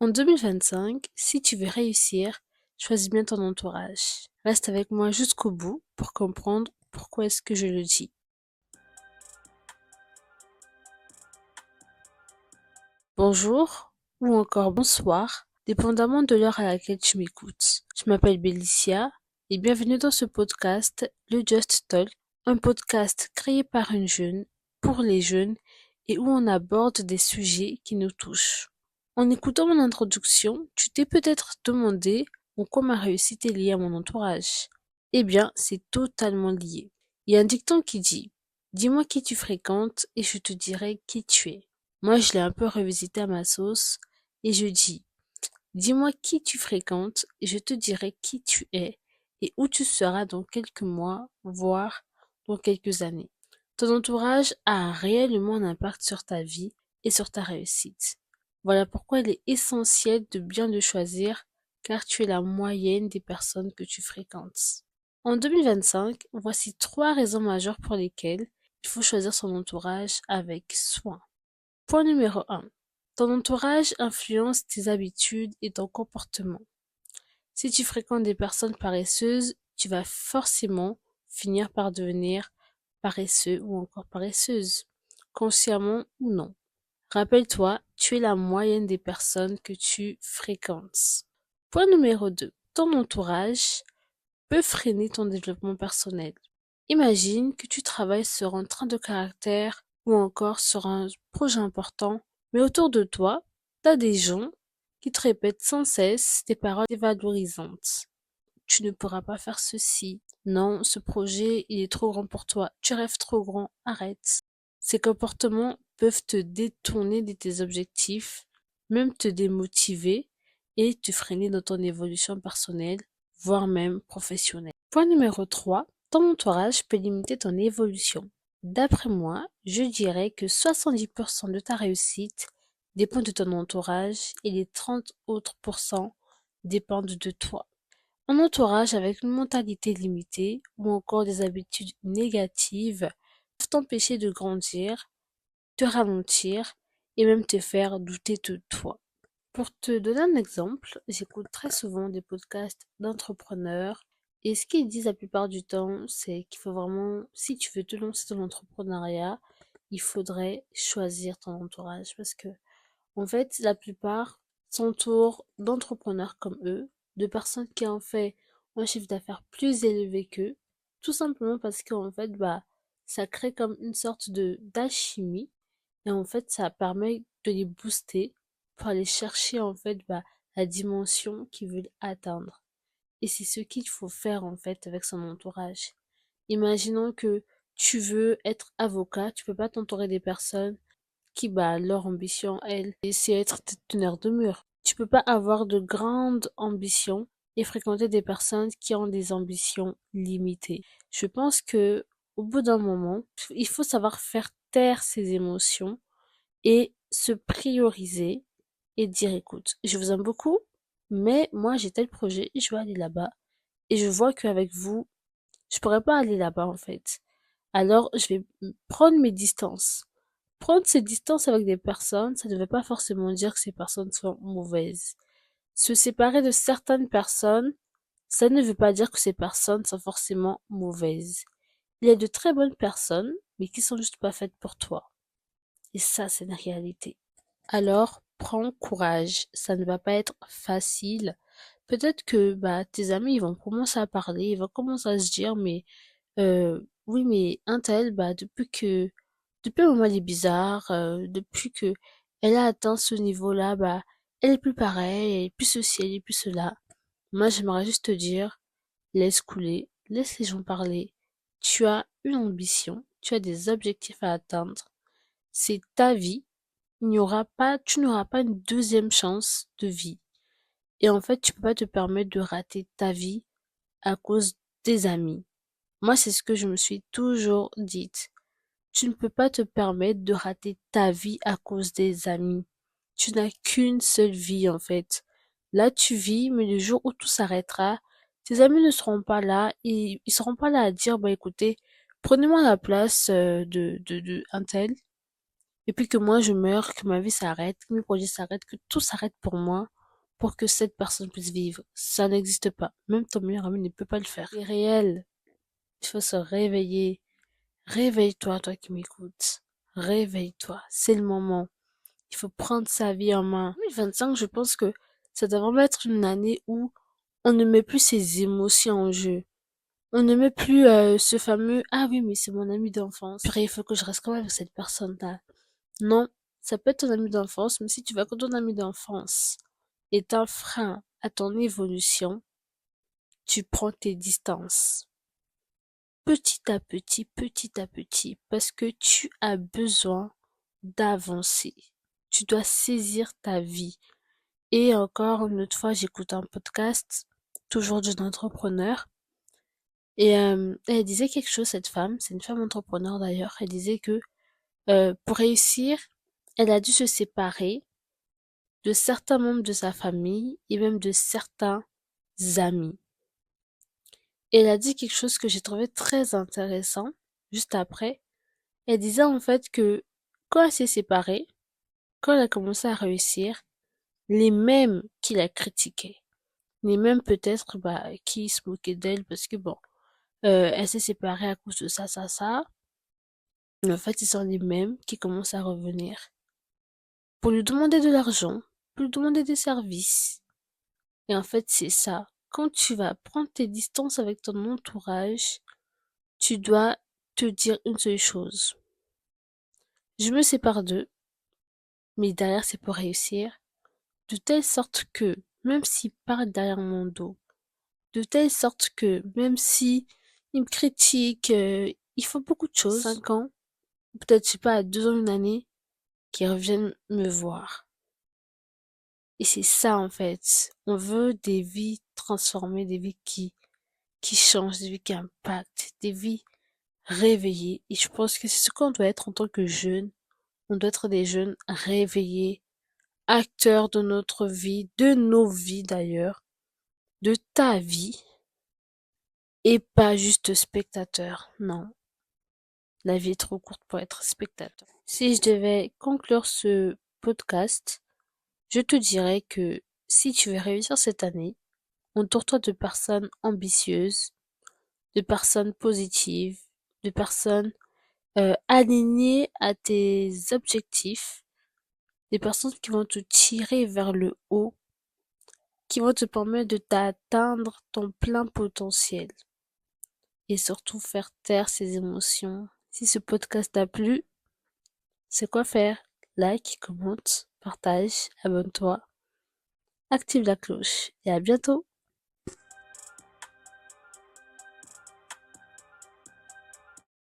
En 2025, si tu veux réussir, choisis bien ton entourage. Reste avec moi jusqu'au bout pour comprendre pourquoi est-ce que je le dis. Bonjour ou encore bonsoir, dépendamment de l'heure à laquelle tu m'écoutes. Je m'appelle Bélicia et bienvenue dans ce podcast, le Just Talk, un podcast créé par une jeune, pour les jeunes et où on aborde des sujets qui nous touchent. En écoutant mon introduction, tu t'es peut-être demandé en quoi ma réussite est liée à mon entourage. Eh bien, c'est totalement lié. Il y a un dicton qui dit: dis-moi qui tu fréquentes et je te dirai qui tu es. Moi, je l'ai un peu revisité à ma sauce et je dis: dis-moi qui tu fréquentes et je te dirai qui tu es et où tu seras dans quelques mois, voire dans quelques années. Ton entourage a réellement un impact sur ta vie et sur ta réussite. Voilà pourquoi il est essentiel de bien le choisir, car tu es la moyenne des personnes que tu fréquentes. En 2025, voici 3 raisons majeures pour lesquelles il faut choisir son entourage avec soin. Point numéro 1. Ton entourage influence tes habitudes et ton comportement. Si tu fréquentes des personnes paresseuses, tu vas forcément finir par devenir paresseux ou encore paresseuse, consciemment ou non. Rappelle-toi, tu es la moyenne des personnes que tu fréquentes. Point numéro 2. Ton entourage peut freiner ton développement personnel. Imagine que tu travailles sur un train de caractère ou encore sur un projet important, mais autour de toi, t'as des gens qui te répètent sans cesse des paroles dévalorisantes. Tu ne pourras pas faire ceci. Non, ce projet, il est trop grand pour toi. Tu rêves trop grand. Arrête. Ces comportements peuvent te détourner de tes objectifs, même te démotiver et te freiner dans ton évolution personnelle, voire même professionnelle. Point numéro 3. Ton entourage peut limiter ton évolution. D'après moi, je dirais que 70% de ta réussite dépend de ton entourage et les 30 autres pourcents dépendent de toi. Un entourage avec une mentalité limitée ou encore des habitudes négatives peuvent t'empêcher de grandir, te ralentir et même te faire douter de toi. Pour te donner un exemple, j'écoute très souvent des podcasts d'entrepreneurs et ce qu'ils disent la plupart du temps, c'est qu'il faut vraiment, si tu veux te lancer dans l'entrepreneuriat, il faudrait choisir ton entourage parce que, en fait, la plupart s'entourent d'entrepreneurs comme eux, de personnes qui ont fait un chiffre d'affaires plus élevé qu'eux, tout simplement parce qu'en fait, ça crée comme une sorte de d'alchimie et en fait, ça permet de les booster pour aller chercher en fait la dimension qu'ils veulent atteindre. Et c'est ce qu'il faut faire en fait avec son entourage. Imaginons que tu veux être avocat, tu peux pas t'entourer des personnes qui, leur ambition, elle, c'est être teneur de mur. Tu peux pas avoir de grandes ambitions et fréquenter des personnes qui ont des ambitions limitées. Je pense que, au bout d'un moment, il faut savoir faire taire ses émotions et se prioriser et dire: écoute, je vous aime beaucoup, mais moi j'ai tel projet, je veux aller là-bas et je vois qu'avec vous, je pourrais pas aller là-bas en fait. Alors je vais prendre mes distances. Prendre ses distances avec des personnes, ça ne veut pas forcément dire que ces personnes sont mauvaises. Se séparer de certaines personnes, ça ne veut pas dire que ces personnes sont forcément mauvaises. Il y a de très bonnes personnes, mais qui sont juste pas faites pour toi. Et ça, c'est une réalité. Alors, prends courage, ça ne va pas être facile. Peut-être que tes amis ils vont commencer à parler, ils vont commencer à se dire: mais oui, mais un tel, depuis un moment elle est bizarre, depuis que elle a atteint ce niveau-là, elle est plus pareille, elle est plus ceci, elle est plus cela. Moi j'aimerais juste te dire: laisse couler, laisse les gens parler. Tu as une ambition, tu as des objectifs à atteindre. C'est ta vie, tu n'auras pas une deuxième chance de vie. Et en fait, tu peux pas te permettre de rater ta vie à cause des amis. Moi, c'est ce que je me suis toujours dite. Tu ne peux pas te permettre de rater ta vie à cause des amis. Tu n'as qu'une seule vie, en fait. Là, tu vis, mais le jour où tout s'arrêtera, tes amis ne seront pas là et ils seront pas là à dire: écoutez, prenez-moi la place de un tel et puis que moi je meurs, que ma vie s'arrête, que mes projets s'arrêtent, que tout s'arrête pour moi, pour que cette personne puisse vivre. Ça n'existe pas. Même ton meilleur ami ne peut pas le faire. C'est réel. Il faut se réveiller. Réveille-toi, toi qui m'écoutes. Réveille-toi. C'est le moment. Il faut prendre sa vie en main. 2025, je pense que ça doit vraiment être une année où on ne met plus ses émotions en jeu. On ne met plus ce fameux «Ah oui, mais c'est mon ami d'enfance. Purée, il faut que je reste quand même avec cette personne-là». Non, ça peut être ton ami d'enfance, mais si tu vois que ton ami d'enfance est un frein à ton évolution, tu prends tes distances. Petit à petit, parce que tu as besoin d'avancer. Tu dois saisir ta vie. Et encore une autre fois, j'écoute un podcast, toujours d'une entrepreneur, et elle disait quelque chose, cette femme, c'est une femme entrepreneur d'ailleurs, elle disait que pour réussir, elle a dû se séparer de certains membres de sa famille et même de certains amis. Et elle a dit quelque chose que j'ai trouvé très intéressant juste après. Elle disait en fait que quand elle s'est séparée, quand elle a commencé à réussir, les mêmes qui la critiquaient, les mêmes peut-être qui se moquaient d'elle parce que bon, elle s'est séparée à cause de ça, mais en fait, ils sont les mêmes qui commencent à revenir pour lui demander de l'argent, pour lui demander des services. Et en fait, c'est ça. Quand tu vas prendre tes distances avec ton entourage, tu dois te dire une seule chose. Je me sépare d'eux, mais derrière, c'est pour réussir. De telle sorte que, même s'ils parlent derrière mon dos, de telle sorte que, même si ils me critiquent, ils font beaucoup de choses. 5 ans, peut-être, je sais pas, 2 ans, une année, qu'ils reviennent me voir. Et c'est ça, en fait. On veut des vies transformées, des vies qui changent, des vies qui impactent, des vies réveillées. Et je pense que c'est ce qu'on doit être en tant que jeunes. On doit être des jeunes réveillés, acteurs de notre vie, de nos vies d'ailleurs, de ta vie, et pas juste spectateur. Non, la vie est trop courte pour être spectateur. Si je devais conclure ce podcast, je te dirais que si tu veux réussir cette année, entoure-toi de personnes ambitieuses, de personnes positives, de personnes alignées à tes objectifs, des personnes qui vont te tirer vers le haut, qui vont te permettre de t'atteindre ton plein potentiel et surtout faire taire ses émotions. Si ce podcast t'a plu, c'est quoi faire? Like, commente, partage, abonne-toi, active la cloche et à bientôt!